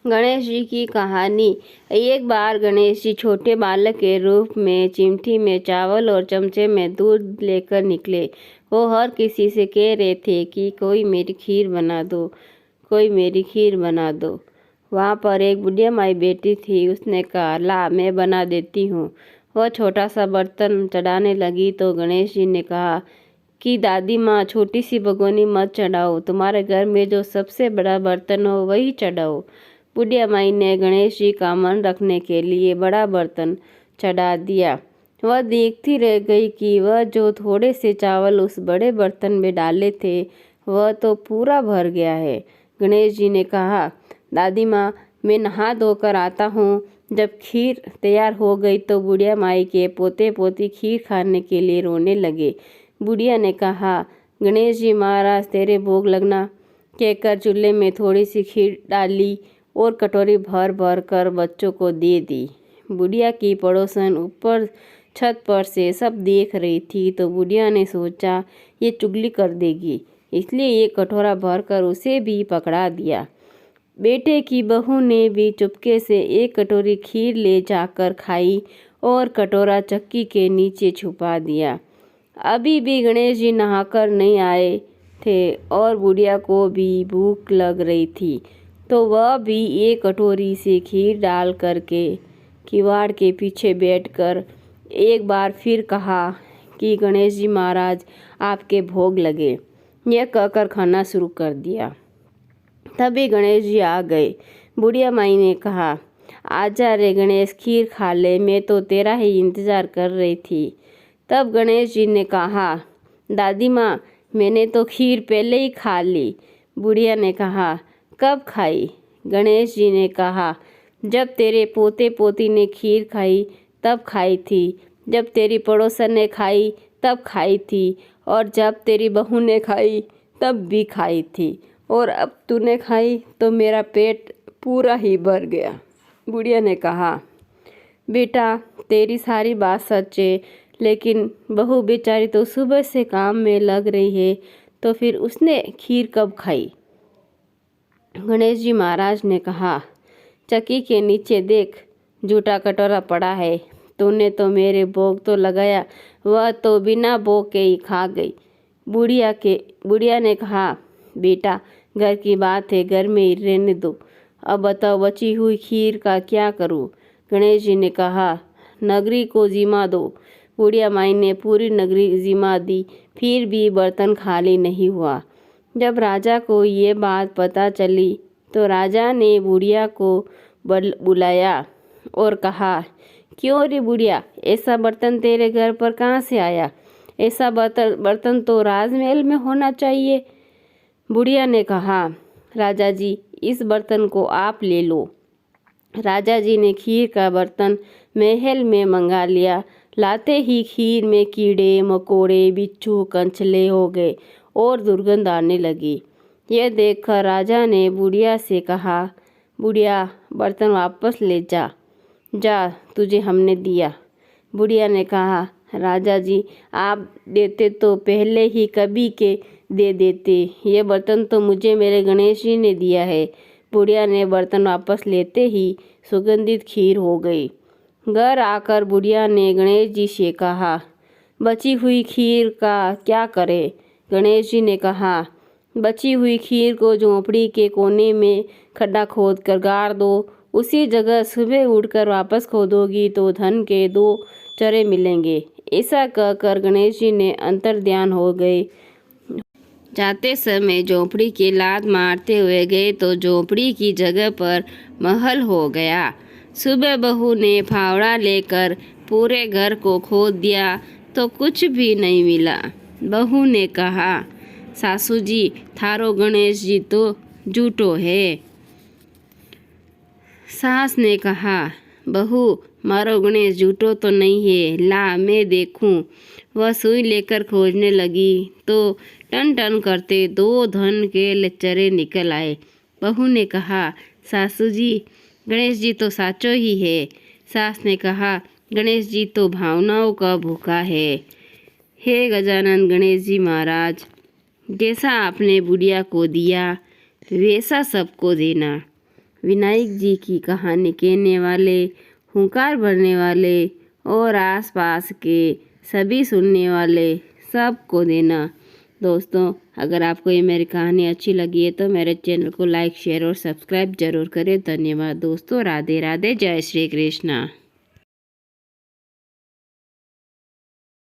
गणेश जी की कहानी। एक बार गणेश जी छोटे बालक के रूप में चिमटी में चावल और चमचे में दूध लेकर निकले। वो हर किसी से कह रहे थे कि कोई मेरी खीर बना दो, कोई मेरी खीर बना दो। वहाँ पर एक बुढ़िया माई बेटी थी। उसने कहा, ला मैं बना देती हूँ। वह छोटा सा बर्तन चढ़ाने लगी तो गणेश जी ने कहा कि दादी माँ, छोटी सी भगोनी मत चढ़ाओ, तुम्हारे घर में जो सबसे बड़ा बर्तन हो वही चढ़ाओ। बुढ़िया माई ने गणेश जी का मन रखने के लिए बड़ा बर्तन चढ़ा दिया। वह देखती रह गई कि वह जो थोड़े से चावल उस बड़े बर्तन में डाले थे वह तो पूरा भर गया है। गणेश जी ने कहा, दादी माँ, मैं नहा धोकर आता हूँ। जब खीर तैयार हो गई तो बुढ़िया माई के पोते पोती खीर खाने के लिए रोने लगे। बुढ़िया ने कहा, गणेश जी महाराज तेरे भोग लगना, कहकर चूल्हे में थोड़ी सी खीर डाली और कटोरी भर भर कर बच्चों को दे दी। बुढ़िया की पड़ोसन ऊपर छत पर से सब देख रही थी तो बुढ़िया ने सोचा ये चुगली कर देगी, इसलिए एक कटोरा भर कर उसे भी पकड़ा दिया। बेटे की बहू ने भी चुपके से एक कटोरी खीर ले जाकर खाई और कटोरा चक्की के नीचे छुपा दिया। अभी भी गणेश जी नहाकर नहीं आए थे और बुढ़िया को भी भूख लग रही थी, तो वह भी एक कटोरी से खीर डाल करके किवाड़ के पीछे बैठकर एक बार फिर कहा कि गणेश जी महाराज आपके भोग लगे। यह कहकर खाना शुरू कर दिया। तभी गणेश जी आ गए। बुढ़िया माई ने कहा, आजा रे गणेश, खीर खा ले, मैं तो तेरा ही इंतजार कर रही थी। तब गणेश जी ने कहा, दादी माँ, मैंने तो खीर पहले ही खा ली। बुढ़िया ने कहा, कब खाई? गणेश जी ने कहा, जब तेरे पोते पोती ने खीर खाई तब खाई थी, जब तेरी पड़ोसन ने खाई तब खाई थी, और जब तेरी बहू ने खाई तब भी खाई थी, और अब तूने खाई तो मेरा पेट पूरा ही भर गया। बुढ़िया ने कहा, बेटा तेरी सारी बात सच है, लेकिन बहू बेचारी तो सुबह से काम में लग रही है, तो फिर उसने खीर कब खाई? गणेश जी महाराज ने कहा, चक्की के नीचे देख, जूठा कटोरा पड़ा है। तूने तो मेरे भोग तो लगाया, वह तो बिना भोग के ही खा गई। बुढ़िया ने कहा, बेटा घर की बात है, घर में ही रहने दो। अब बताओ बची हुई खीर का क्या करूं? गणेश जी ने कहा, नगरी को जिमा दो। बुढ़िया माई ने पूरी नगरी जिमा दी, फिर भी बर्तन खाली नहीं हुआ। जब राजा को ये बात पता चली तो राजा ने बुढ़िया को बुलाया और कहा, क्यों रे बुढ़िया, ऐसा बर्तन तेरे घर पर कहाँ से आया? ऐसा बर्तन तो राजमहल में होना चाहिए। बुढ़िया ने कहा, राजा जी, इस बर्तन को आप ले लो। राजा जी ने खीर का बर्तन महल में मंगा लिया। लाते ही खीर में कीड़े मकोड़े बिच्छू कंचले हो गए और दुर्गंध आने लगी। यह देखकर राजा ने बुढ़िया से कहा, बुढ़िया बर्तन वापस ले जा, जा तुझे हमने दिया। बुढ़िया ने कहा, राजा जी आप देते तो पहले ही कभी के दे देते, ये बर्तन तो मुझे मेरे गणेश जी ने दिया है। बुढ़िया ने बर्तन वापस लेते ही सुगंधित खीर हो गई। घर आकर बुढ़िया ने गणेश जी से कहा, बची हुई खीर का क्या करें? गणेश जी ने कहा, बची हुई खीर को झोंपड़ी के कोने में खड्डा खोद कर गाड़ दो। उसी जगह सुबह उठकर वापस खोदोगी तो धन के 2 चरे मिलेंगे। ऐसा कहकर गणेश जी ने अंतर्ध्यान हो गए। जाते समय झोंपड़ी की लात मारते हुए गए तो झोंपड़ी की जगह पर महल हो गया। सुबह बहू ने फावड़ा लेकर पूरे घर को खोद दिया तो कुछ भी नहीं मिला। बहू ने कहा, सासू जी, थारो गणेश जी तो झूठो है। सास ने कहा, बहू मारो गणेश झूठो तो नहीं है, ला मैं देखूं। वह सुई लेकर खोजने लगी तो टन टन करते 2 धन के लचरे निकल आए। बहू ने कहा, सासू जी, गणेश जी तो साचो ही है। सास ने कहा, गणेश जी तो भावनाओं का भूखा है। हे गजानन गणेश जी महाराज, जैसा आपने बुढ़िया को दिया वैसा सबको देना। विनायक जी की कहानी कहने वाले, हुंकार भरने वाले और आसपास के सभी सुनने वाले सबको देना। दोस्तों, अगर आपको ये मेरी कहानी अच्छी लगी है तो मेरे चैनल को लाइक, शेयर और सब्सक्राइब जरूर करें। धन्यवाद दोस्तों। राधे राधे। जय श्री कृष्णा।